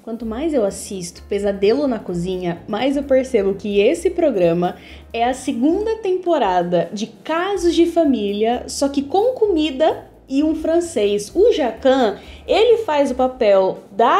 Quanto mais eu assisto Pesadelo na Cozinha, mais eu percebo que esse programa é a segunda temporada de Casos de Família, só que com comida e um francês. O Jacan, ele faz o papel da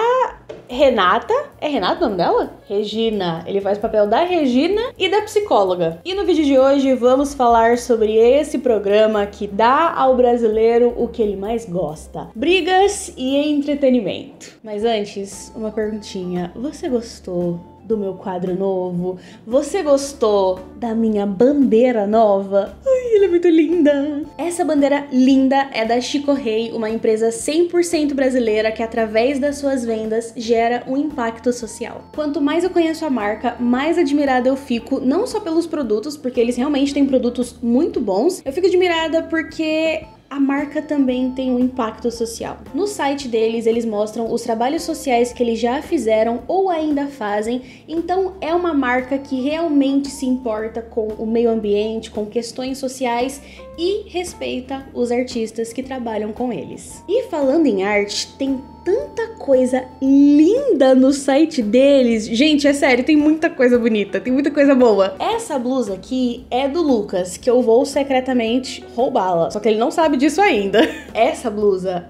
Renata. É Renata o nome dela? Regina. Ele faz o papel da Regina e da psicóloga. E no vídeo de hoje vamos falar sobre esse programa que dá ao brasileiro o que ele mais gosta: brigas e entretenimento. Mas antes, uma perguntinha. Você gostou do meu quadro novo? Você gostou da minha bandeira nova? Ai, ela é muito linda! Essa bandeira linda é da Chico Rei, uma empresa 100% brasileira que, através das suas vendas, gera um impacto social. Quanto mais eu conheço a marca, mais admirada eu fico, não só pelos produtos, porque eles realmente têm produtos muito bons, eu fico admirada porque a marca também tem um impacto social. No site deles, eles mostram os trabalhos sociais que eles já fizeram ou ainda fazem, então é uma marca que realmente se importa com o meio ambiente, com questões sociais e respeita os artistas que trabalham com eles. E falando em arte, tem tanta coisa linda no site deles. Gente, é sério, tem muita coisa bonita, tem muita coisa boa. Essa blusa aqui é do Lucas, que eu vou secretamente roubá-la, só que ele não sabe disso ainda. Essa blusa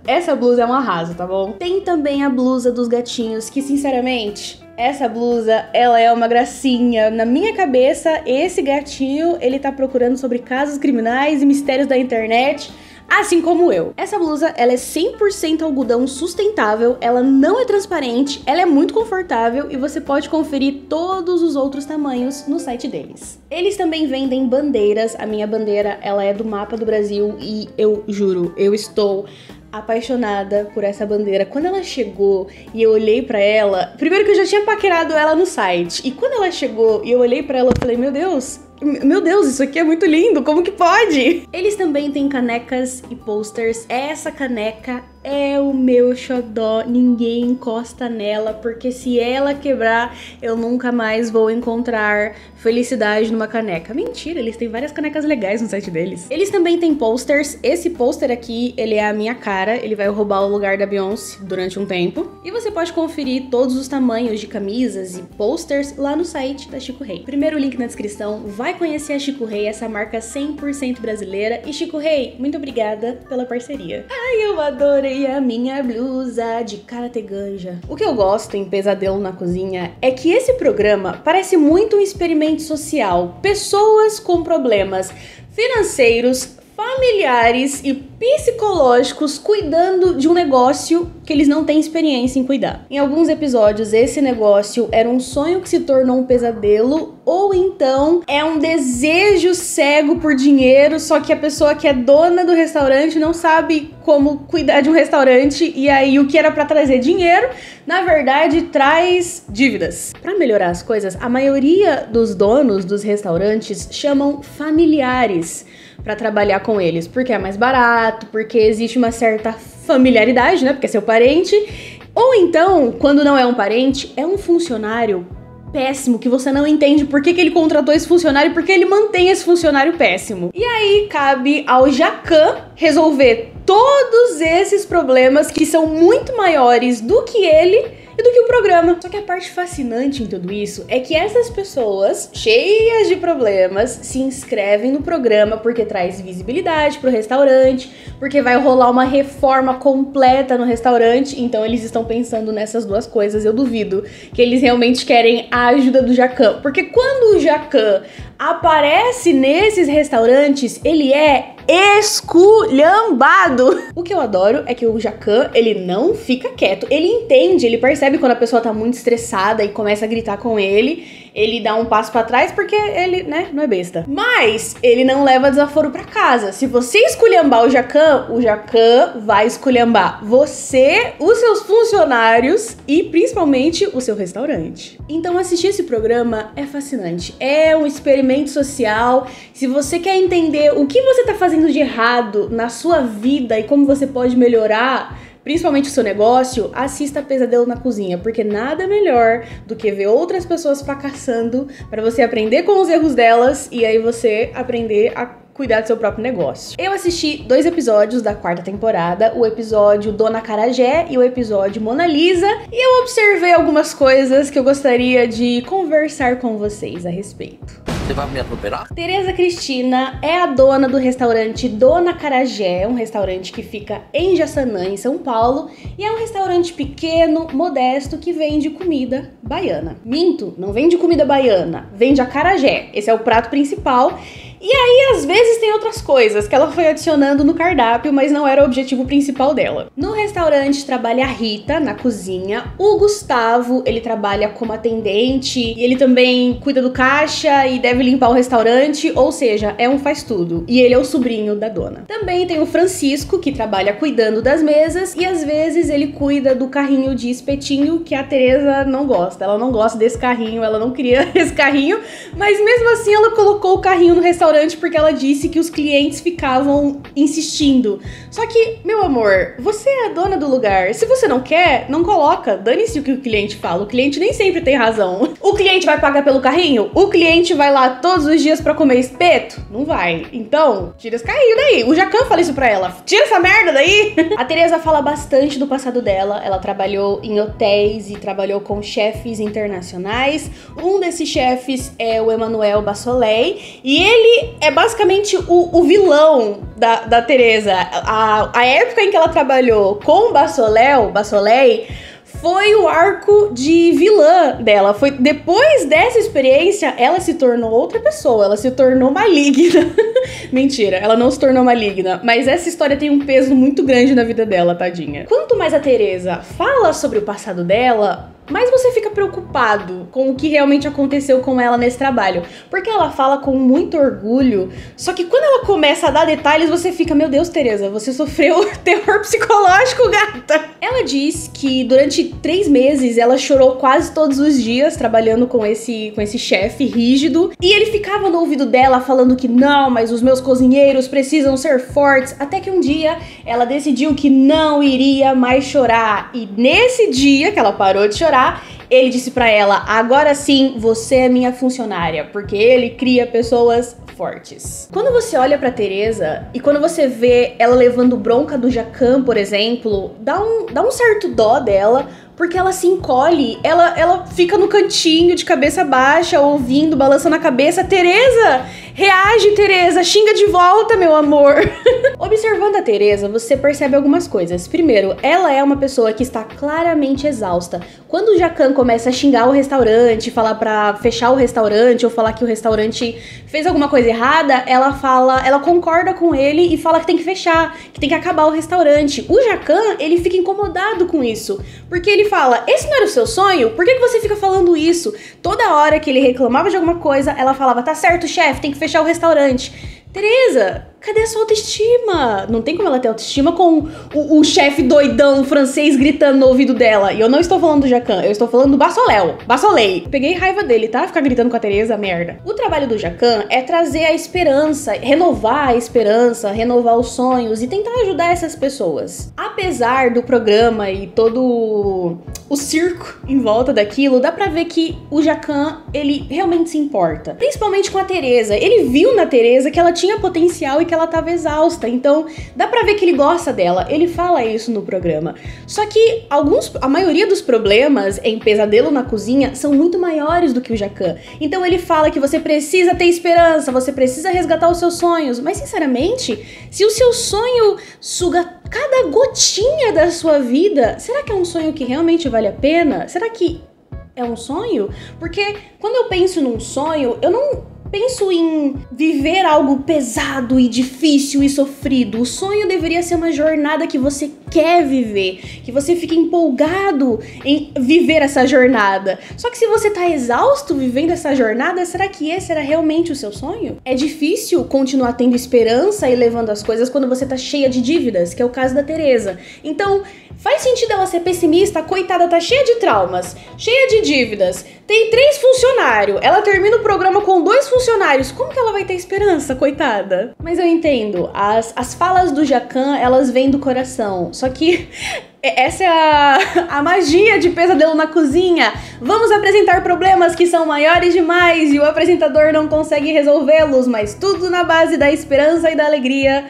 é um arraso, tá bom? Tem também a blusa dos gatinhos, que sinceramente, essa blusa, ela é uma gracinha. Na minha cabeça, esse gatinho, ele tá procurando sobre casos criminais e mistérios da internet, assim como eu. Essa blusa, ela é 100% algodão sustentável, ela não é transparente, ela é muito confortável e você pode conferir todos os outros tamanhos no site deles. Eles também vendem bandeiras. A minha bandeira, ela é do mapa do Brasil e eu juro, eu estou apaixonada por essa bandeira. Quando ela chegou e eu olhei pra ela, primeiro que eu já tinha paquerado ela no site, e quando ela chegou e eu olhei pra ela, eu falei, meu Deus, isso aqui é muito lindo, como que pode? Eles também têm canecas e posters. Essa caneca é o meu xodó, ninguém encosta nela, porque se ela quebrar, eu nunca mais vou encontrar felicidade numa caneca. Mentira, eles têm várias canecas legais no site deles. Eles também têm posters. Esse pôster aqui, ele é a minha cara, ele vai roubar o lugar da Beyoncé durante um tempo. E você pode conferir todos os tamanhos de camisas e posters lá no site da Chico Rei. Primeiro link na descrição, vai conhecer a Chico Rei, essa marca 100% brasileira. E Chico Rei, muito obrigada pela parceria. Ai, eu adorei a minha blusa de Karate Ganja. O que eu gosto em Pesadelo na Cozinha é que esse programa parece muito um experimento social. Pessoas com problemas financeiros, familiares e psicológicos cuidando de um negócio que eles não têm experiência em cuidar. Em alguns episódios, esse negócio era um sonho que se tornou um pesadelo, ou então é um desejo cego por dinheiro, só que a pessoa que é dona do restaurante não sabe como cuidar de um restaurante, e aí o que era pra trazer dinheiro, na verdade, traz dívidas. Pra melhorar as coisas, a maioria dos donos dos restaurantes chamam familiares pra trabalhar com eles, porque é mais barato, porque existe uma certa familiaridade, né, porque é seu parente, ou então, quando não é um parente, é um funcionário péssimo, que você não entende por que ele contratou esse funcionário e por que ele mantém esse funcionário péssimo. E aí cabe ao Jacan resolver todos esses problemas que são muito maiores do que ele e do que o programa. Só que a parte fascinante em tudo isso é que essas pessoas, cheias de problemas, se inscrevem no programa porque traz visibilidade pro restaurante, porque vai rolar uma reforma completa no restaurante, então eles estão pensando nessas duas coisas. Eu duvido que eles realmente querem a ajuda do Jacan, porque quando o Jacan aparece nesses restaurantes, ele é esculhambado. O que eu adoro é que o Jacan, ele não fica quieto, ele entende, ele percebe quando a pessoa tá muito estressada e começa a gritar com ele, ele dá um passo pra trás porque ele, né, não é besta. Mas ele não leva desaforo pra casa. Se você esculhambar o Jacan vai esculhambar você, os seus funcionários e principalmente o seu restaurante. Então assistir esse programa é fascinante, é um experimento social. Se você quer entender o que você tá fazendo de errado na sua vida e como você pode melhorar, principalmente o seu negócio, assista Pesadelo na Cozinha, porque nada melhor do que ver outras pessoas fracassando para você aprender com os erros delas e aí você aprender a cuidar do seu próprio negócio. Eu assisti 2 episódios da 4ª temporada, o episódio Dona Acarajé e o episódio Mona Lisa, e eu observei algumas coisas que eu gostaria de conversar com vocês a respeito. Você vai me atropelar? Tereza Cristina é a dona do restaurante Dona Acarajé, um restaurante que fica em Jaçanã, em São Paulo, e é um restaurante pequeno, modesto, que vende comida baiana. Minto, não vende comida baiana, vende acarajé. Esse é o prato principal. E aí, às vezes, tem outras coisas que ela foi adicionando no cardápio, mas não era o objetivo principal dela. No restaurante trabalha a Rita, na cozinha. O Gustavo, ele trabalha como atendente e ele também cuida do caixa e deve limpar o restaurante, ou seja, é um faz-tudo. E ele é o sobrinho da dona. Também tem o Francisco, que trabalha cuidando das mesas e às vezes ele cuida do carrinho de espetinho que a Tereza não gosta. Ela não gosta desse carrinho, ela não queria esse carrinho, mas mesmo assim ela colocou o carrinho no restaurante porque ela disse que os clientes ficavam insistindo. Só que, meu amor, você é a dona do lugar. Se você não quer, não coloca. Dane-se o que o cliente fala. O cliente nem sempre tem razão. O cliente vai pagar pelo carrinho? O cliente vai lá todos os dias pra comer espeto? Não vai. Então, tira esse carrinho daí. O Jacan fala isso pra ela. Tira essa merda daí. A Tereza fala bastante do passado dela. Ela trabalhou em hotéis e trabalhou com chefes internacionais. Um desses chefes é o Emmanuel Bassolet. E ele é basicamente o vilão da Tereza. A época em que ela trabalhou com o Bassolet foi o arco de vilã dela. Foi depois dessa experiência, ela se tornou outra pessoa. Ela se tornou maligna. Mentira, ela não se tornou maligna. Mas essa história tem um peso muito grande na vida dela, tadinha. Quanto mais a Tereza fala sobre o passado dela, mais você fica preocupado com o que realmente aconteceu com ela nesse trabalho. Porque ela fala com muito orgulho, só que quando ela começa a dar detalhes, você fica, meu Deus, Tereza, você sofreu terror psicológico, gata. Ela diz que durante 3 meses ela chorou quase todos os dias trabalhando com esse chefe rígido. E ele ficava no ouvido dela falando que não, mas os meus cozinheiros precisam ser fortes. Até que um dia ela decidiu que não iria mais chorar. E nesse dia que ela parou de chorar, ele disse pra ela, agora sim, você é minha funcionária, porque ele cria pessoas fortes. Quando você olha pra Tereza e quando você vê ela levando bronca do Jacan, por exemplo, dá um certo dó dela, porque ela se encolhe, ela fica no cantinho de cabeça baixa, ouvindo, balançando a cabeça. Tereza, reage, Tereza, xinga de volta, meu amor. Observando a Tereza, você percebe algumas coisas. Primeiro, ela é uma pessoa que está claramente exausta. Quando o Jacan começa a xingar o restaurante, falar pra fechar o restaurante ou falar que o restaurante fez alguma coisa errada, ela concorda com ele e fala que tem que fechar, que tem que acabar o restaurante. O Jacan, ele fica incomodado com isso, porque ele fala, esse não era o seu sonho? Por que você fica falando isso? Toda hora que ele reclamava de alguma coisa, ela falava, tá certo, chefe, tem que fechar o restaurante. Tereza, cadê a sua autoestima? Não tem como ela ter autoestima com o chefe doidão francês gritando no ouvido dela. E eu não estou falando do Jacan, eu estou falando do Bassolet. Peguei raiva dele, tá? Ficar gritando com a Tereza, merda. O trabalho do Jacan é trazer a esperança, renovar a esperança, renovar os sonhos e tentar ajudar essas pessoas. Apesar do programa e todo o circo em volta daquilo, dá pra ver que o Jacan, ele realmente se importa. Principalmente com a Tereza. Ele viu na Tereza que ela tinha potencial e que ela tava exausta, então dá pra ver que ele gosta dela, ele fala isso no programa. Só que a maioria dos problemas em Pesadelo na Cozinha são muito maiores do que o Jacan. Então ele fala que você precisa ter esperança, você precisa resgatar os seus sonhos, mas sinceramente, se o seu sonho suga cada gotinha da sua vida, será que é um sonho que realmente vale a pena? Será que é um sonho? Porque quando eu penso num sonho, eu não penso em viver algo pesado e difícil e sofrido. O sonho deveria ser uma jornada que você quer viver, que você fique empolgado em viver essa jornada. Só que se você tá exausto vivendo essa jornada, será que esse era realmente o seu sonho? É difícil continuar tendo esperança e levando as coisas quando você tá cheia de dívidas, que é o caso da Tereza. Então, Faz sentido ela ser pessimista, a coitada tá cheia de traumas, cheia de dívidas, tem 3 funcionários, ela termina o programa com 2 funcionários, como que ela vai ter esperança, coitada? Mas eu entendo, as falas do Jacquin, elas vêm do coração, só que essa é a magia de Pesadelo na Cozinha. Vamos apresentar problemas que são maiores demais e o apresentador não consegue resolvê-los, mas tudo na base da esperança e da alegria.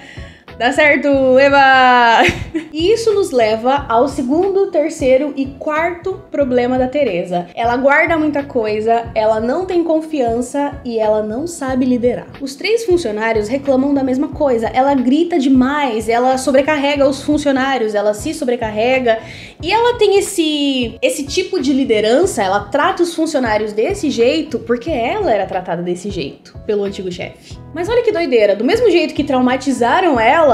Dá certo, Eva! E isso nos leva ao segundo, terceiro e quarto problema da Teresa. Ela guarda muita coisa, ela não tem confiança e ela não sabe liderar. Os 3 funcionários reclamam da mesma coisa. Ela grita demais, ela sobrecarrega os funcionários, ela se sobrecarrega. E ela tem esse tipo de liderança, ela trata os funcionários desse jeito porque ela era tratada desse jeito pelo antigo chefe. Mas olha que doideira, do mesmo jeito que traumatizaram ela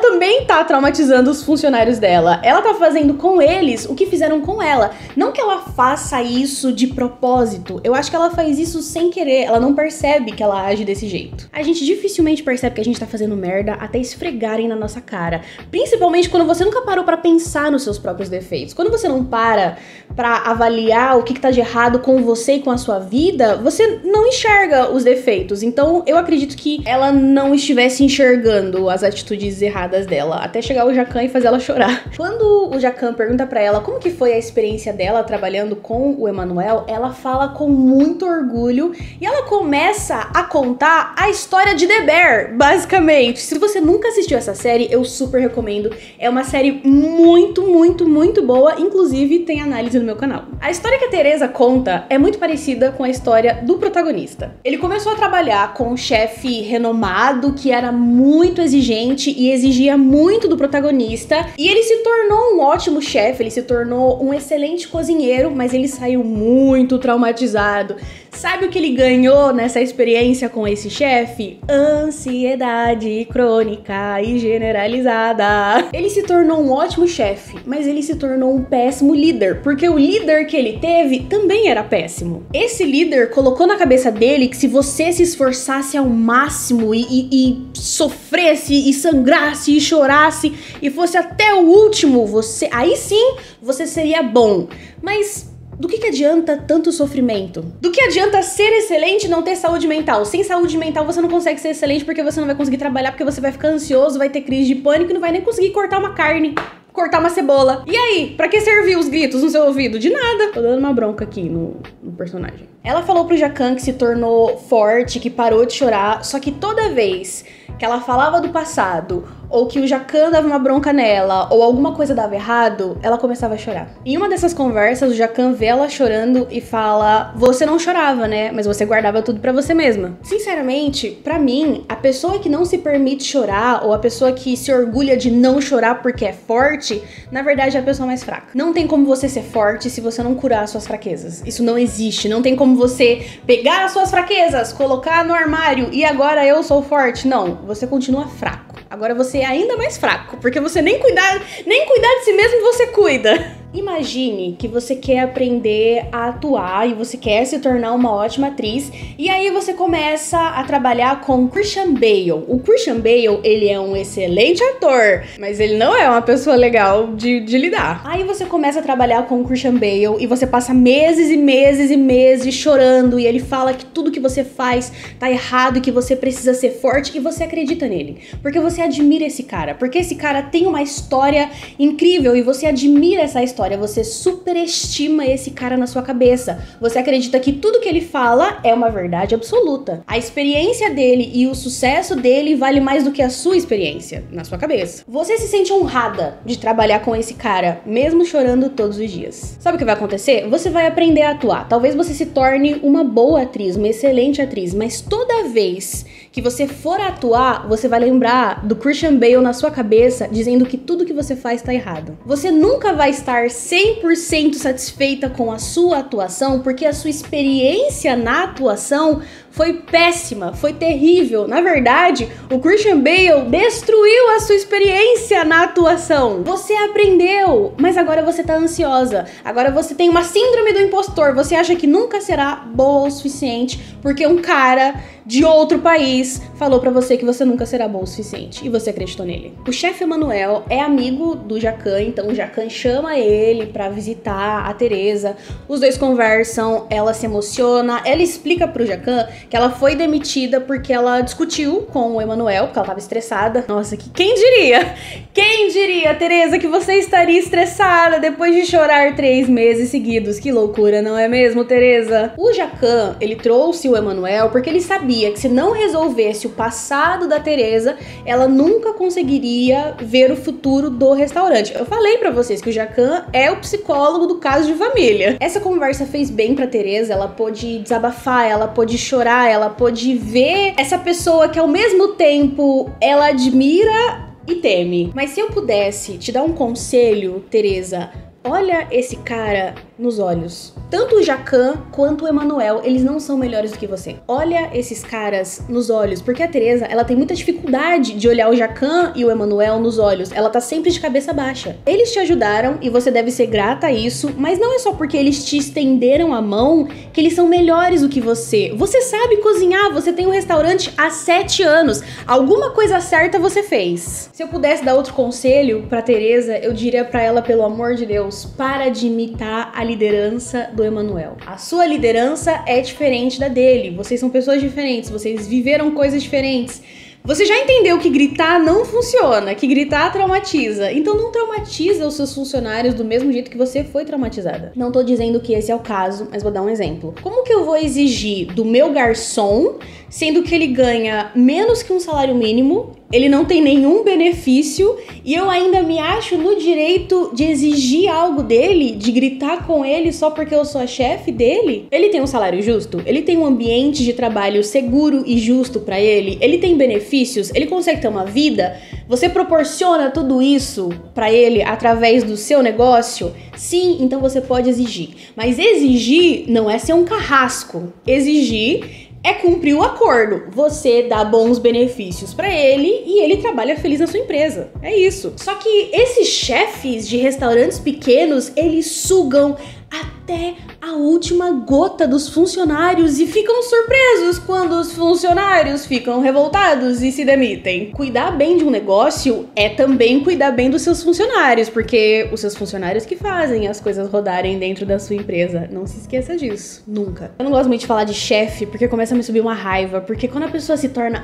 também tá traumatizando os funcionários dela. Ela tá fazendo com eles o que fizeram com ela. Não que ela faça isso de propósito, eu acho que ela faz isso sem querer, ela não percebe que ela age desse jeito. A gente dificilmente percebe que a gente tá fazendo merda até esfregarem na nossa cara. Principalmente quando você nunca parou pra pensar nos seus próprios defeitos. Quando você não para pra avaliar o que tá de errado com você e com a sua vida, você não enxerga os defeitos. Então eu acredito que ela não estivesse enxergando as atitudes erradas dela, até chegar o Jacquin e fazer ela chorar. Quando o Jacquin pergunta pra ela como que foi a experiência dela trabalhando com o Emmanuel, ela fala com muito orgulho e ela começa a contar a história de The Bear, basicamente. Se você nunca assistiu essa série, eu super recomendo. É uma série muito, muito, muito boa, inclusive tem análise no meu canal. A história que a Teresa conta é muito parecida com a história do protagonista. Ele começou a trabalhar com um chefe renomado que era muito exigente e exigia muito do protagonista, e ele se tornou um ótimo chefe, ele se tornou um excelente cozinheiro, mas ele saiu muito traumatizado. Sabe o que ele ganhou nessa experiência com esse chefe? Ansiedade crônica e generalizada. Ele se tornou um ótimo chefe, mas ele se tornou um péssimo líder, porque o líder que ele teve também era péssimo. Esse líder colocou na cabeça dele que se você se esforçasse ao máximo e sofresse e sangrasse e chorasse e fosse até o último, aí sim você seria bom. Mas do que adianta tanto sofrimento? Do que adianta ser excelente e não ter saúde mental? Sem saúde mental você não consegue ser excelente porque você não vai conseguir trabalhar, porque você vai ficar ansioso, vai ter crise de pânico e não vai nem conseguir cortar uma carne, cortar uma cebola. E aí, pra que serviu os gritos no seu ouvido? De nada. Tô dando uma bronca aqui no personagem. Ela falou pro Jacquin que se tornou forte, que parou de chorar, só que toda vez que ela falava do passado, ou que o Jacquin dava uma bronca nela, ou alguma coisa dava errado, ela começava a chorar. Em uma dessas conversas, o Jacquin vê ela chorando e fala: você não chorava, né? Mas você guardava tudo pra você mesma. Sinceramente, pra mim, a pessoa que não se permite chorar, ou a pessoa que se orgulha de não chorar porque é forte, na verdade é a pessoa mais fraca. Não tem como você ser forte se você não curar as suas fraquezas. Isso não existe. Não tem como você pegar as suas fraquezas, colocar no armário e agora eu sou forte. Não, você continua fraco. Agora você é ainda mais fraco, porque você nem cuidar de si mesmo você cuida. Imagine que você quer aprender a atuar e você quer se tornar uma ótima atriz, e aí você começa a trabalhar com Christian Bale. O Christian Bale, ele é um excelente ator, mas ele não é uma pessoa legal de lidar. Aí você começa a trabalhar com o Christian Bale e você passa meses e meses e meses chorando, e ele fala que tudo que você faz tá errado e que você precisa ser forte, e você acredita nele, porque você admira esse cara, porque esse cara tem uma história incrível e você admira essa história. Você superestima esse cara na sua cabeça. Você acredita que tudo que ele fala é uma verdade absoluta. A experiência dele e o sucesso dele vale mais do que a sua experiência na sua cabeça. Você se sente honrada de trabalhar com esse cara, mesmo chorando todos os dias. Sabe o que vai acontecer? Você vai aprender a atuar. Talvez você se torne uma boa atriz, uma excelente atriz, mas toda vez que você for atuar, você vai lembrar do Christian Bale na sua cabeça, dizendo que tudo que você faz tá errado. Você nunca vai estar 100% satisfeita com a sua atuação, porque a sua experiência na atuação foi péssima, foi terrível. Na verdade, o Christian Bale destruiu a sua experiência na atuação. Você aprendeu, mas agora você tá ansiosa. Agora você tem uma síndrome do impostor. Você acha que nunca será boa o suficiente porque um cara de outro país falou pra você que você nunca será bom o suficiente e você acreditou nele. O chefe Emmanuel é amigo do Jacquin, então o Jacquin chama ele pra visitar a Teresa. Os dois conversam, ela se emociona, ela explica pro Jacquin que ela foi demitida porque ela discutiu com o Emmanuel, porque ela tava estressada. Nossa, quem diria? Quem diria, Teresa, que você estaria estressada depois de chorar 3 meses seguidos? Que loucura, não é mesmo, Teresa? O Jacquin, ele trouxe o Emmanuel porque ele sabia que se não resolvesse o passado da Teresa, ela nunca conseguiria ver o futuro do restaurante. Eu falei pra vocês que o Jacquin é o psicólogo do caso de família. Essa conversa fez bem pra Teresa, ela pôde desabafar, ela pôde chorar, ela pôde ver essa pessoa que ao mesmo tempo ela admira e teme. Mas se eu pudesse te dar um conselho, Teresa, olha esse cara nos olhos. Tanto o Jacquin quanto o Emmanuel, eles não são melhores do que você. Olha esses caras nos olhos, porque a Teresa, ela tem muita dificuldade de olhar o Jacquin e o Emmanuel nos olhos. Ela tá sempre de cabeça baixa. Eles te ajudaram e você deve ser grata a isso, mas não é só porque eles te estenderam a mão que eles são melhores do que você. Você sabe cozinhar, você tem um restaurante há 7 anos. Alguma coisa certa você fez. Se eu pudesse dar outro conselho pra Teresa, eu diria pra ela, pelo amor de Deus, para de imitar a liderança do Emmanuel. A sua liderança é diferente da dele. Vocês são pessoas diferentes, vocês viveram coisas diferentes. Você já entendeu que gritar não funciona, que gritar traumatiza. Então não traumatiza os seus funcionários do mesmo jeito que você foi traumatizada. Não tô dizendo que esse é o caso, mas vou dar um exemplo. Como que eu vou exigir do meu garçom, sendo que ele ganha menos que um salário mínimo, ele não tem nenhum benefício e eu ainda me acho no direito de exigir algo dele, de gritar com ele só porque eu sou a chefe dele? Ele tem um salário justo? Ele tem um ambiente de trabalho seguro e justo pra ele? Ele tem benefícios? Ele consegue ter uma vida? Você proporciona tudo isso pra ele através do seu negócio? Sim, então você pode exigir. Mas exigir não é ser um carrasco. Exigir é cumprir o acordo. Você dá bons benefícios pra ele e ele trabalha feliz na sua empresa. É isso. Só que esses chefes de restaurantes pequenos, eles sugam até a última gota dos funcionários e ficam surpresos quando os funcionários ficam revoltados e se demitem. Cuidar bem de um negócio é também cuidar bem dos seus funcionários, porque os seus funcionários que fazem as coisas rodarem dentro da sua empresa. Não se esqueça disso. Nunca. Eu não gosto muito de falar de chefe, porque começa a me subir uma raiva, porque quando a pessoa se torna...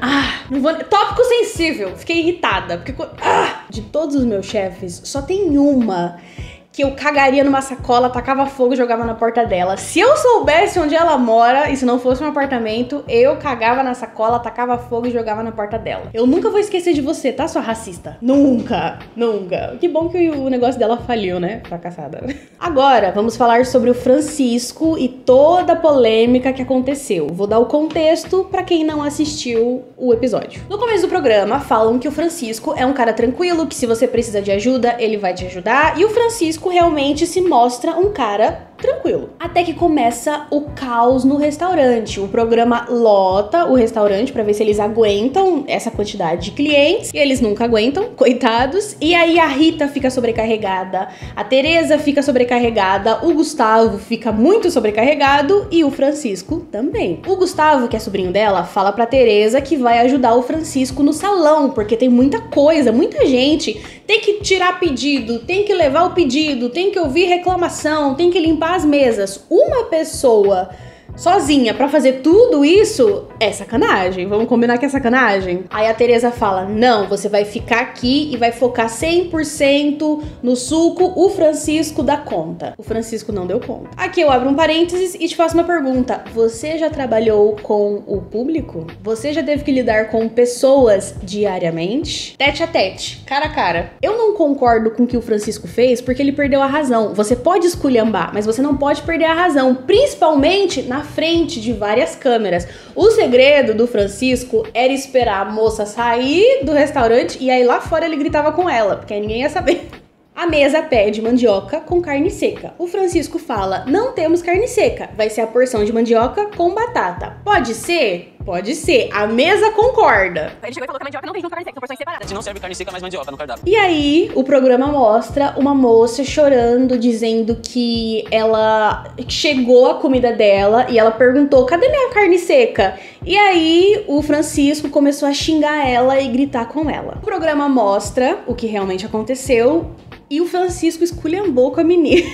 não vou... Tópico sensível. Fiquei irritada, porque... De todos os meus chefes, só tem uma que eu cagaria numa sacola, tacava fogo e jogava na porta dela. Se eu soubesse onde ela mora, e se não fosse um apartamento, eu cagava na sacola, tacava fogo e jogava na porta dela. Eu nunca vou esquecer de você, tá, sua racista? Nunca, nunca. Que bom que o negócio dela faliu, né? Fracassada. Agora, vamos falar sobre o Francisco e toda a polêmica que aconteceu. Vou dar o contexto pra quem não assistiu o episódio. No começo do programa, falam que o Francisco é um cara tranquilo, que se você precisa de ajuda, ele vai te ajudar, e o Francisco realmente se mostra um cara tranquilo. Até que começa o caos no restaurante. O programa lota o restaurante pra ver se eles aguentam essa quantidade de clientes. E eles nunca aguentam, coitados. E aí a Rita fica sobrecarregada, a Teresa fica sobrecarregada, o Gustavo fica muito sobrecarregado e o Francisco também. O Gustavo, que é sobrinho dela, fala pra Teresa que vai ajudar o Francisco no salão, porque tem muita coisa, muita gente. Tem que tirar pedido, tem que levar o pedido, tem que ouvir reclamação, tem que limpar as mesas. Uma pessoa sozinha pra fazer tudo isso é sacanagem. Vamos combinar que é sacanagem? Aí a Teresa fala, não, você vai ficar aqui e vai focar 100% no suco, o Francisco dá conta. O Francisco não deu conta. Aqui eu abro um parênteses e te faço uma pergunta. Você já trabalhou com o público? Você já teve que lidar com pessoas diariamente? Tete a tete, cara a cara. Eu não concordo com o que o Francisco fez porque ele perdeu a razão. Você pode esculhambar, mas você não pode perder a razão, principalmente na frente de várias câmeras. O segredo do Francisco era esperar a moça sair do restaurante e aí lá fora ele gritava com ela, porque aí ninguém ia saber. A mesa pede mandioca com carne seca. O Francisco fala, não temos carne seca, vai ser a porção de mandioca com batata. Pode ser? Pode ser. A mesa concorda. Ele chegou e falou que a mandioca não vem junto com carne seca, são porções separadas. A gente não serve carne seca, mas mandioca no cardápio. E aí, o programa mostra uma moça chorando, dizendo que ela chegou a comida dela e ela perguntou, cadê minha carne seca? E aí, o Francisco começou a xingar ela e gritar com ela. O programa mostra o que realmente aconteceu e o Francisco esculhambou com a menina.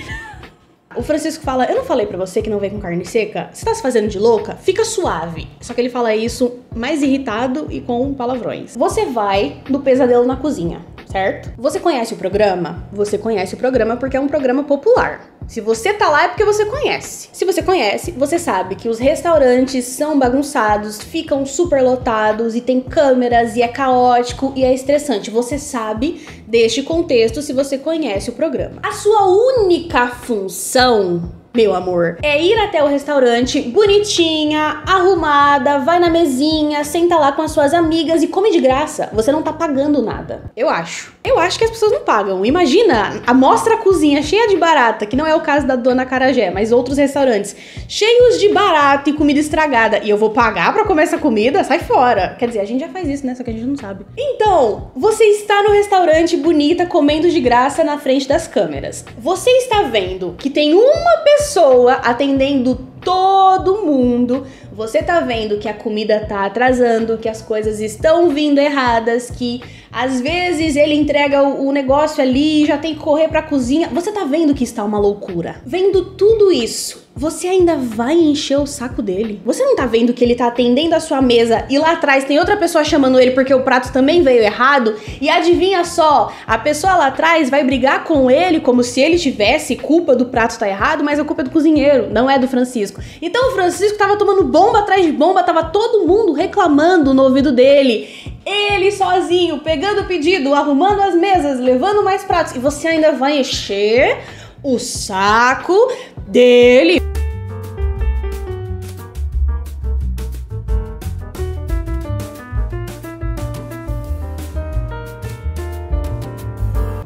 O Francisco fala, eu não falei pra você que não vem com carne seca? Você tá se fazendo de louca? Fica suave. Só que ele fala isso mais irritado e com palavrões. Você vai no Pesadelo na Cozinha, certo? Você conhece o programa? Você conhece o programa porque é um programa popular. Se você tá lá é porque você conhece. Se você conhece, você sabe que os restaurantes são bagunçados, ficam super lotados e tem câmeras e é caótico e é estressante. Você sabe deste contexto se você conhece o programa. A sua única função, meu amor, é ir até o restaurante bonitinha, arrumada, vai na mesinha, senta lá com as suas amigas e come de graça. Você não tá pagando nada. Eu acho que as pessoas não pagam. Imagina, mostra a cozinha cheia de barata, que não é o caso da Dona Acarajé, mas outros restaurantes cheios de barata e comida estragada. E eu vou pagar pra comer essa comida? Sai fora. Quer dizer, a gente já faz isso, né? Só que a gente não sabe. Então, você está no restaurante bonita, comendo de graça na frente das câmeras. Você está vendo que tem uma pessoa atendendo todo mundo. Você tá vendo que a comida tá atrasando, que as coisas estão vindo erradas, que às vezes ele entrega o negócio ali e já tem que correr pra cozinha. Você tá vendo que está uma loucura. Vendo tudo isso, você ainda vai encher o saco dele? Você não tá vendo que ele tá atendendo a sua mesa e lá atrás tem outra pessoa chamando ele porque o prato também veio errado? E adivinha só, a pessoa lá atrás vai brigar com ele como se ele tivesse culpa do prato tá errado, mas a culpa é do cozinheiro, não é do Francisco. Então o Francisco tava tomando bomba atrás de bomba, tava todo mundo reclamando no ouvido dele. Ele sozinho, pegando o pedido, arrumando as mesas, levando mais pratos. E você ainda vai encher o saco dele.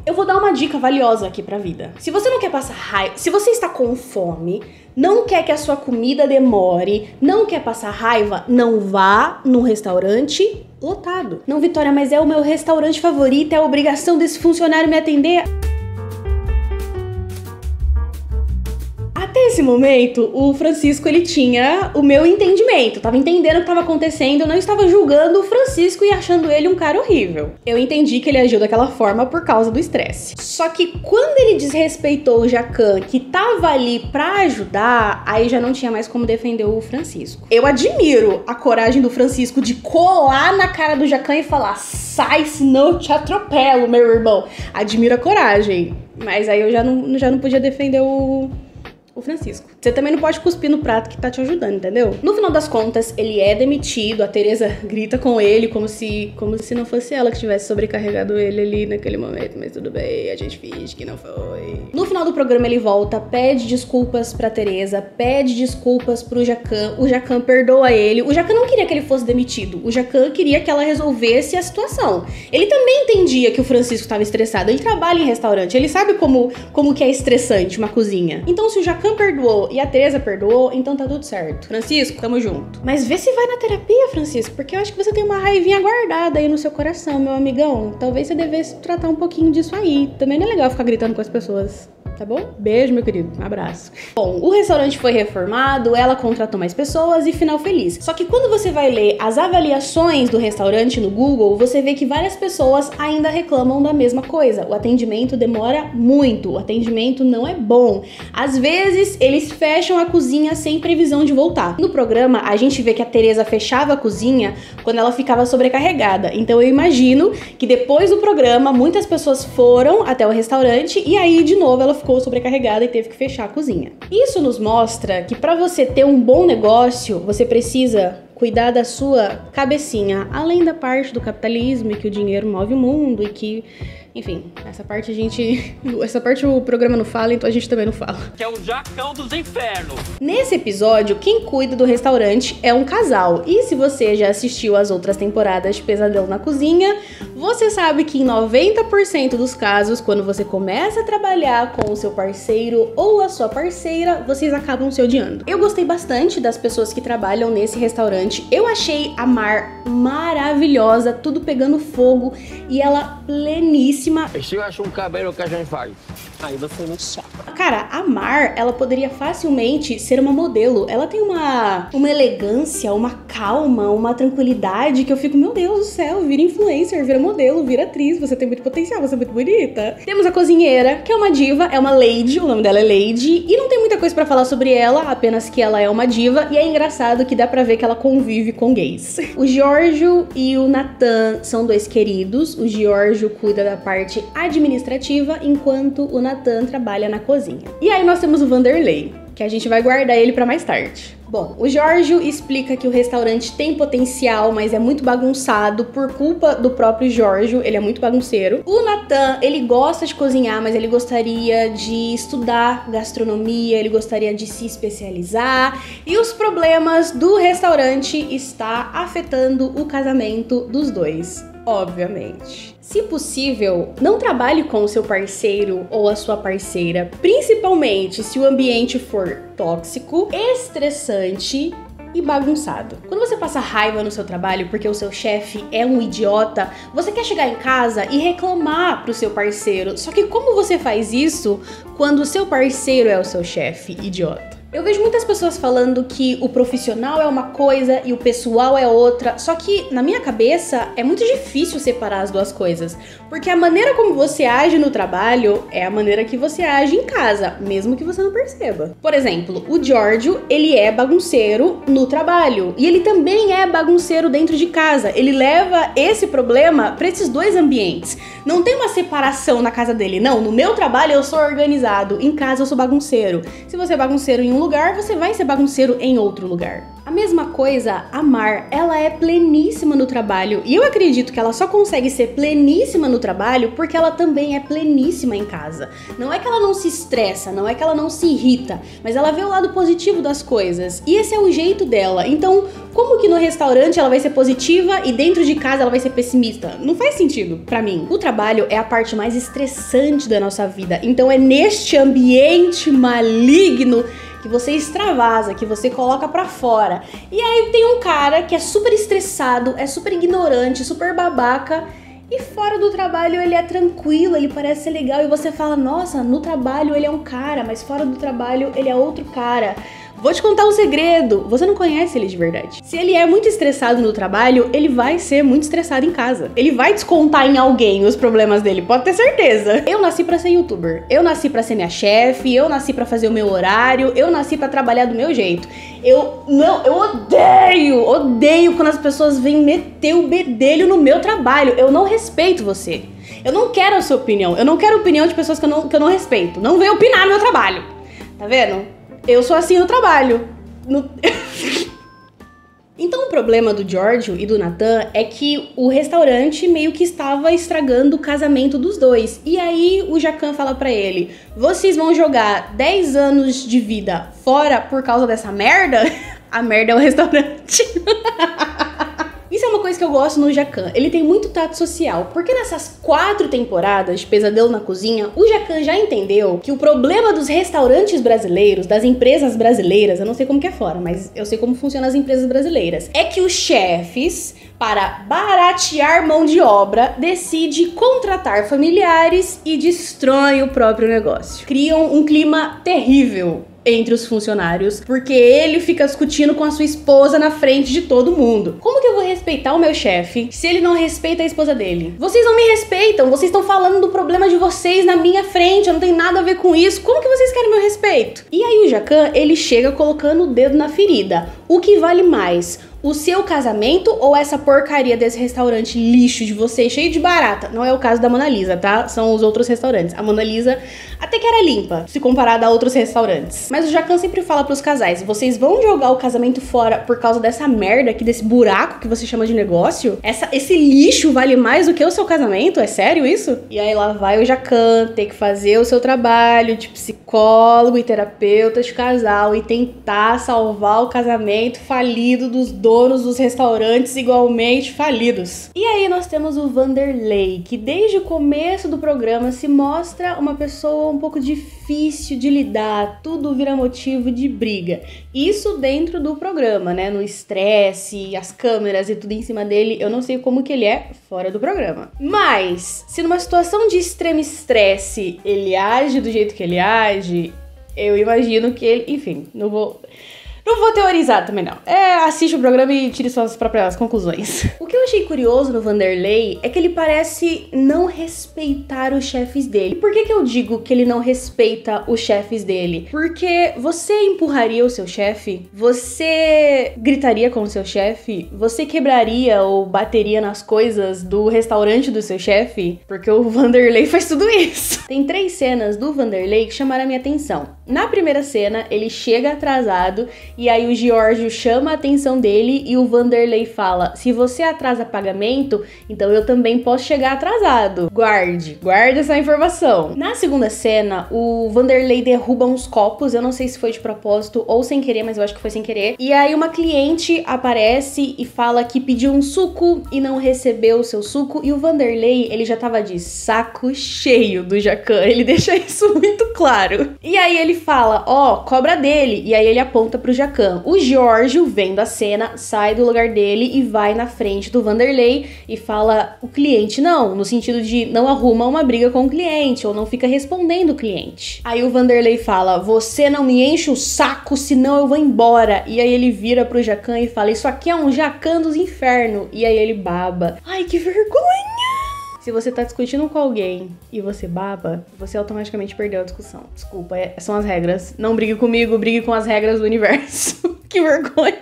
Eu vou dar uma dica valiosa aqui pra vida. Se você não quer passar raiva, se você está com fome, não quer que a sua comida demore, não quer passar raiva, não vá num restaurante lotado. Não, Vitória, mas é o meu restaurante favorito, é a obrigação desse funcionário me atender. Até esse momento, o Francisco, ele tinha o meu entendimento. Tava entendendo o que estava acontecendo, eu não estava julgando o Francisco e achando ele um cara horrível. Eu entendi que ele agiu daquela forma por causa do estresse. Só que quando ele desrespeitou o Jacan, que tava ali pra ajudar, aí já não tinha mais como defender o Francisco. Eu admiro a coragem do Francisco de colar na cara do Jacan e falar: sai, senão eu te atropelo, meu irmão. Admiro a coragem. Mas aí eu já não podia defender o Francisco. Você também não pode cuspir no prato que tá te ajudando, entendeu? No final das contas, ele é demitido, a Teresa grita com ele como se não fosse ela que tivesse sobrecarregado ele ali naquele momento, mas tudo bem, a gente finge que não foi. No final do programa ele volta, pede desculpas pra Teresa, pede desculpas pro Jacan, o Jacan perdoa ele, o Jacan não queria que ele fosse demitido, o Jacan queria que ela resolvesse a situação. Ele também entendia que o Francisco tava estressado, ele trabalha em restaurante, ele sabe como que é estressante uma cozinha. Então se o Jacan perdoou e a Teresa perdoou, então tá tudo certo. Francisco, tamo junto. Mas vê se vai na terapia, Francisco, porque eu acho que você tem uma raivinha guardada aí no seu coração, meu amigão. Talvez você devesse tratar um pouquinho disso aí. Também não é legal ficar gritando com as pessoas. Tá bom? Beijo, meu querido. Um abraço. Bom, o restaurante foi reformado, ela contratou mais pessoas e final feliz. Só que quando você vai ler as avaliações do restaurante no Google, você vê que várias pessoas ainda reclamam da mesma coisa. O atendimento demora muito, o atendimento não é bom. Às vezes, eles fecham a cozinha sem previsão de voltar. No programa, a gente vê que a Teresa fechava a cozinha quando ela ficava sobrecarregada. Então eu imagino que depois do programa, muitas pessoas foram até o restaurante e aí, de novo, ela ficou sobrecarregada e teve que fechar a cozinha. Isso nos mostra que para você ter um bom negócio, você precisa cuidar da sua cabecinha, além da parte do capitalismo e que o dinheiro move o mundo e que Enfim, essa parte o programa não fala, então a gente também não fala. Que é o Jacão dos Infernos. Nesse episódio, quem cuida do restaurante é um casal. E se você já assistiu às outras temporadas de Pesadelo na Cozinha, você sabe que em 90% dos casos, quando você começa a trabalhar com o seu parceiro ou a sua parceira, vocês acabam se odiando. Eu gostei bastante das pessoas que trabalham nesse restaurante. Eu achei a Mar maravilhosa, tudo pegando fogo e ela pleníssima. E se eu acho um cabelo que a gente faz? Aí você é muito chato. Cara, a Mar, ela poderia facilmente ser uma modelo. Ela tem uma elegância, uma calma, uma tranquilidade que eu fico, meu Deus do céu, vira influencer, vira modelo, vira atriz, você tem muito potencial, você é muito bonita. Temos a cozinheira, que é uma diva, é uma lady, o nome dela é Lady, e não tem muita coisa pra falar sobre ela, apenas que ela é uma diva, e é engraçado que dá pra ver que ela convive com gays. O Giorgio e o Nathan são dois queridos, o Giorgio cuida da parte administrativa, enquanto o Nathan trabalha na cozinha. E aí nós temos o Vanderlei, que a gente vai guardar ele pra mais tarde. Bom, o Giorgio explica que o restaurante tem potencial, mas é muito bagunçado por culpa do próprio Giorgio, ele é muito bagunceiro. O Nathan, ele gosta de cozinhar, mas ele gostaria de estudar gastronomia, ele gostaria de se especializar, e os problemas do restaurante está afetando o casamento dos dois, obviamente. Se possível, não trabalhe com o seu parceiro ou a sua parceira, principalmente se o ambiente for tóxico, estressante e bagunçado. Quando você passa raiva no seu trabalho porque o seu chefe é um idiota, você quer chegar em casa e reclamar pro seu parceiro. Só que como você faz isso quando o seu parceiro é o seu chefe idiota? Eu vejo muitas pessoas falando que o profissional é uma coisa e o pessoal é outra, só que na minha cabeça é muito difícil separar as duas coisas, porque a maneira como você age no trabalho é a maneira que você age em casa, mesmo que você não perceba. Por exemplo, o Giorgio, ele é bagunceiro no trabalho e ele também é bagunceiro dentro de casa. Ele leva esse problema para esses dois ambientes. Não tem uma separação na casa dele, não. No meu trabalho eu sou organizado, em casa eu sou bagunceiro. Se você é bagunceiro em um lugar, você vai ser bagunceiro em outro lugar. A mesma coisa, a Mar, ela é pleníssima no trabalho e eu acredito que ela só consegue ser pleníssima no trabalho porque ela também é pleníssima em casa. Não é que ela não se estressa, não é que ela não se irrita, mas ela vê o lado positivo das coisas e esse é o jeito dela. Então, como que no restaurante ela vai ser positiva e dentro de casa ela vai ser pessimista? Não faz sentido pra mim. O trabalho é a parte mais estressante da nossa vida, então é neste ambiente maligno que você extravasa, que você coloca pra fora. E aí tem um cara que é super estressado, é super ignorante, super babaca, e fora do trabalho ele é tranquilo, ele parece ser legal, e você fala, nossa, no trabalho ele é um cara, mas fora do trabalho ele é outro cara. Vou te contar um segredo, você não conhece ele de verdade. Se ele é muito estressado no trabalho, ele vai ser muito estressado em casa. Ele vai descontar em alguém os problemas dele, pode ter certeza. Eu nasci pra ser youtuber, eu nasci pra ser minha chefe, eu nasci pra fazer o meu horário, eu nasci pra trabalhar do meu jeito. Eu odeio quando as pessoas vêm meter o bedelho no meu trabalho. Eu não respeito você. Eu não quero a sua opinião, eu não quero a opinião de pessoas que eu não respeito. Não venha opinar no meu trabalho, tá vendo? Eu sou assim no trabalho. Então o problema do Giorgio e do Nathan é que o restaurante meio que estava estragando o casamento dos dois. E aí o Jacan fala pra ele, vocês vão jogar 10 anos de vida fora por causa dessa merda? A merda é o restaurante. Isso é uma coisa que eu gosto no Jacan, ele tem muito tato social, porque nessas 4 temporadas de Pesadelo na Cozinha, o Jacan já entendeu que o problema dos restaurantes brasileiros, das empresas brasileiras, eu não sei como que é fora, mas eu sei como funcionam as empresas brasileiras, é que os chefes, para baratear mão de obra, decidem contratar familiares e destroem o próprio negócio. Criam um clima terrível entre os funcionários, porque ele fica discutindo com a sua esposa na frente de todo mundo. Como que eu vou respeitar o meu chefe se ele não respeita a esposa dele? Vocês não me respeitam, vocês estão falando do problema de vocês na minha frente, eu não tenho nada a ver com isso, como que vocês querem meu respeito? E aí o Jacan, ele chega colocando o dedo na ferida. O que vale mais? O seu casamento ou essa porcaria desse restaurante lixo de vocês, cheio de barata? Não é o caso da Mona Lisa, tá? São os outros restaurantes. A Mona Lisa até que era limpa, se comparada a outros restaurantes. Mas o Jacquin sempre fala pros casais, vocês vão jogar o casamento fora por causa dessa merda aqui, desse buraco que você chama de negócio? Esse lixo vale mais do que o seu casamento? É sério isso? E aí lá vai o Jacquin ter que fazer o seu trabalho de psicólogo e terapeuta de casal e tentar salvar o casamento falido dos donos dos restaurantes igualmente falidos. E aí nós temos o Vanderlei, que desde o começo do programa se mostra uma pessoa um pouco difícil de lidar, tudo vira motivo de briga. Isso dentro do programa, né? No estresse, as câmeras e tudo em cima dele, eu não sei como que ele é fora do programa. Mas, se numa situação de extremo estresse ele age do jeito que ele age, eu imagino que ele... Enfim, não vou teorizar também, não. Assiste o programa e tire suas próprias conclusões. O que eu achei curioso no Vanderlei é que ele parece não respeitar os chefes dele. E por que eu digo que ele não respeita os chefes dele? Porque você empurraria o seu chefe? Você gritaria com o seu chefe? Você quebraria ou bateria nas coisas do restaurante do seu chefe? Porque o Vanderlei faz tudo isso. Tem 3 cenas do Vanderlei que chamaram a minha atenção. Na primeira cena, ele chega atrasado e aí o Giorgio chama a atenção dele e o Vanderlei fala: se você atrasa pagamento, então eu também posso chegar atrasado. Guarde essa informação. Na segunda cena, o Vanderlei derruba uns copos, eu não sei se foi de propósito ou sem querer, mas eu acho que foi sem querer. E aí uma cliente aparece e fala que pediu um suco e não recebeu o seu suco, e o Vanderlei, ele já tava de saco cheio do Jacquin, ele deixa isso muito claro. E aí ele fala: ó, cobra dele, e aí ele aponta pro Jacquin. O Giorgio, vendo a cena, sai do lugar dele e vai na frente do Vanderlei e fala: o cliente não, no sentido de não arruma uma briga com o cliente ou não fica respondendo o cliente. Aí o Vanderlei fala: você não me enche o saco, senão eu vou embora. E aí ele vira pro Jacquin e fala: isso aqui é um Jacquin dos infernos. E aí ele baba. Ai, que vergonha! Se você tá discutindo com alguém e você baba, você automaticamente perdeu a discussão. Desculpa, são as regras. Não brigue comigo, brigue com as regras do universo. Que vergonha!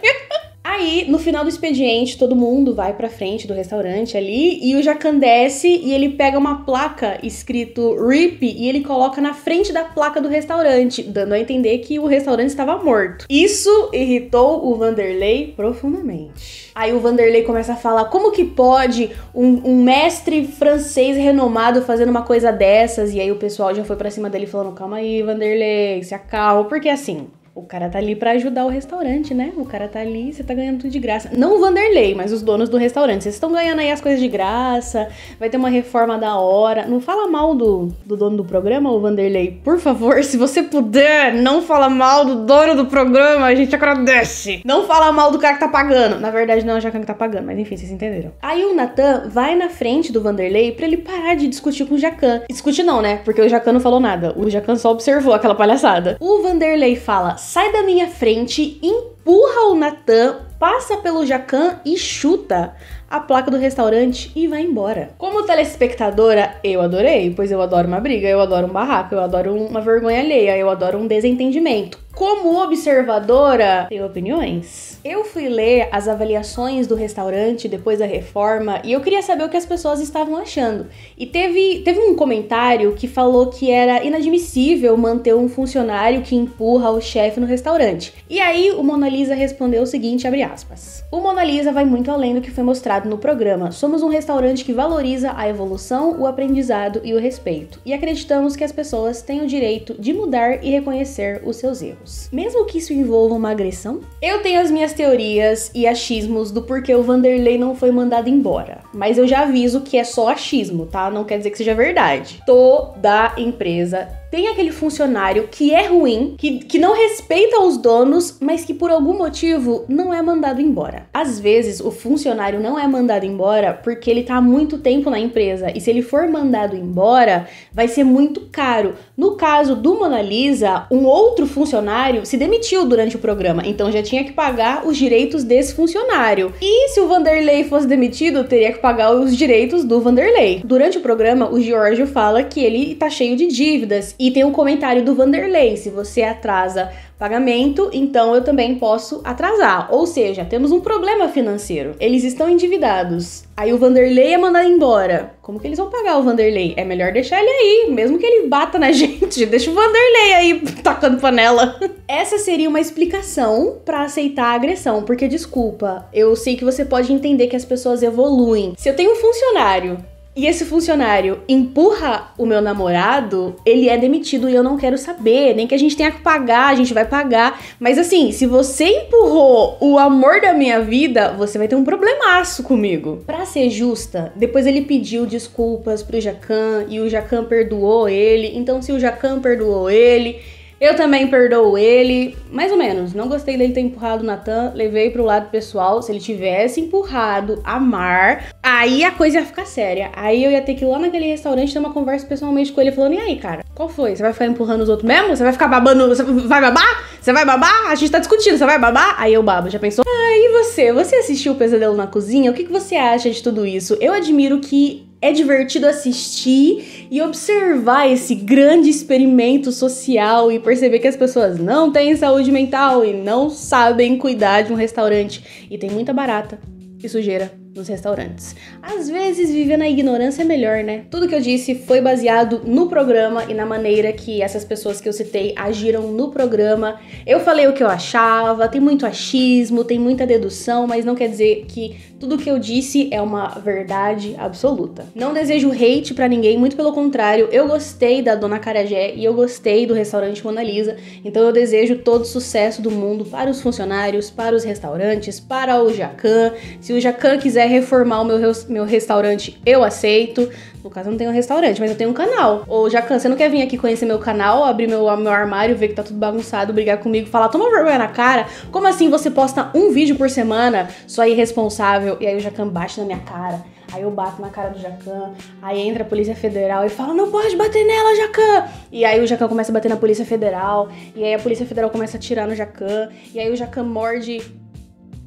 Aí, no final do expediente, todo mundo vai pra frente do restaurante ali e o Jacquin desce e ele pega uma placa escrito RIP e ele coloca na frente da placa do restaurante, dando a entender que o restaurante estava morto. Isso irritou o Vanderlei profundamente. Aí o Vanderlei começa a falar: como que pode um mestre francês renomado fazendo uma coisa dessas? E aí o pessoal já foi pra cima dele falando: calma aí, Vanderlei, se acalma, porque assim... o cara tá ali pra ajudar o restaurante, né? O cara tá ali, você tá ganhando tudo de graça. Não o Vanderlei, mas os donos do restaurante. Vocês estão ganhando aí as coisas de graça, vai ter uma reforma da hora. Não fala mal do dono do programa, o Vanderlei. Por favor, se você puder, não fala mal do dono do programa, a gente agradece. Não fala mal do cara que tá pagando. Na verdade, não é o Jacquin que tá pagando, mas enfim, vocês entenderam. Aí o Nathan vai na frente do Vanderlei pra ele parar de discutir com o Jacquin. Discutir não, né? Porque o Jacquin não falou nada. O Jacquin só observou aquela palhaçada. O Vanderlei fala: sai da minha frente, empurra o Nathan, passa pelo Jacquin e chuta a placa do restaurante e vai embora. Como telespectadora, eu adorei, pois eu adoro uma briga, eu adoro um barraco, eu adoro uma vergonha alheia, eu adoro um desentendimento. Como observadora, tenho opiniões. Eu fui ler as avaliações do restaurante depois da reforma e eu queria saber o que as pessoas estavam achando. E teve um comentário que falou que era inadmissível manter um funcionário que empurra o chefe no restaurante. E aí o Mona Lisa respondeu o seguinte, abre aspas: o Mona Lisa vai muito além do que foi mostrado no programa. Somos um restaurante que valoriza a evolução, o aprendizado e o respeito. E acreditamos que as pessoas têm o direito de mudar e reconhecer os seus erros, mesmo que isso envolva uma agressão. Eu tenho as minhas teorias e achismos do porquê o Vanderlei não foi mandado embora, mas eu já aviso que é só achismo, tá? Não quer dizer que seja verdade. Toda empresa tem aquele funcionário que é ruim, que não respeita os donos, mas que por algum motivo não é mandado embora. Às vezes, o funcionário não é mandado embora porque ele tá há muito tempo na empresa, e se ele for mandado embora, vai ser muito caro. No caso do Mona Lisa, um outro funcionário se demitiu durante o programa, então já tinha que pagar os direitos desse funcionário. E se o Vanderlei fosse demitido, teria que pagar os direitos do Vanderlei. Durante o programa, o Giorgio fala que ele tá cheio de dívidas E tem um comentário do Vanderlei, se você atrasa pagamento, então eu também posso atrasar. Ou seja, temos um problema financeiro. Eles estão endividados. Aí o Vanderlei é mandado embora. Como que eles vão pagar o Vanderlei? É melhor deixar ele aí, mesmo que ele bata na gente. Deixa o Vanderlei aí tacando panela. Essa seria uma explicação pra aceitar a agressão, porque desculpa, eu sei que você pode entender que as pessoas evoluem. Se eu tenho um funcionário e esse funcionário empurra o meu namorado, ele é demitido e eu não quero saber, nem que a gente tenha que pagar, a gente vai pagar. Mas assim, se você empurrou o amor da minha vida, você vai ter um problemaço comigo. Pra ser justa, depois ele pediu desculpas pro Jacan e o Jacan perdoou ele. Então se o Jacan perdoou ele, eu também perdoo ele, mais ou menos. Não gostei dele ter empurrado o Natan, levei pro lado pessoal. Se ele tivesse empurrado a Mar, aí a coisa ia ficar séria. Aí eu ia ter que ir lá naquele restaurante ter uma conversa pessoalmente com ele, falando: e aí, cara, qual foi? Você vai ficar empurrando os outros mesmo? Você vai ficar babando? Você vai babar? Você vai babar? A gente tá discutindo, você vai babar? Aí eu babo, já pensou? E você? Você assistiu o Pesadelo na Cozinha? O que você acha de tudo isso? Eu admiro que é divertido assistir e observar esse grande experimento social e perceber que as pessoas não têm saúde mental e não sabem cuidar de um restaurante. E tem muita barata e sujeira nos restaurantes. Às vezes, viver na ignorância é melhor, né? Tudo que eu disse foi baseado no programa e na maneira que essas pessoas que eu citei agiram no programa. Eu falei o que eu achava, tem muito achismo, tem muita dedução, mas não quer dizer que tudo que eu disse é uma verdade absoluta. Não desejo hate pra ninguém, muito pelo contrário, eu gostei da Dona Acarajé e eu gostei do restaurante Mona Lisa, então eu desejo todo o sucesso do mundo para os funcionários, para os restaurantes, para o Jacan. Se o Jacan quiser reformar o meu restaurante, eu aceito. No caso, eu não tenho um restaurante, mas eu tenho um canal. Ô, Jacan, você não quer vir aqui conhecer meu canal, abrir meu armário, ver que tá tudo bagunçado, brigar comigo, falar, toma vergonha na cara? Como assim você posta um vídeo por semana, sua irresponsável? E aí o Jacan bate na minha cara. Aí eu bato na cara do Jacan, aí entra a Polícia Federal e fala, não pode bater nela, Jacan! E aí o Jacan começa a bater na Polícia Federal, e aí a Polícia Federal começa a atirar no Jacan, e aí o Jacan morde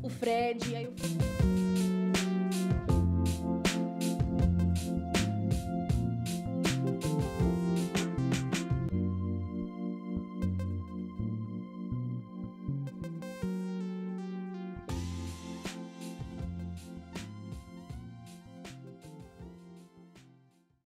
o Fred, e aí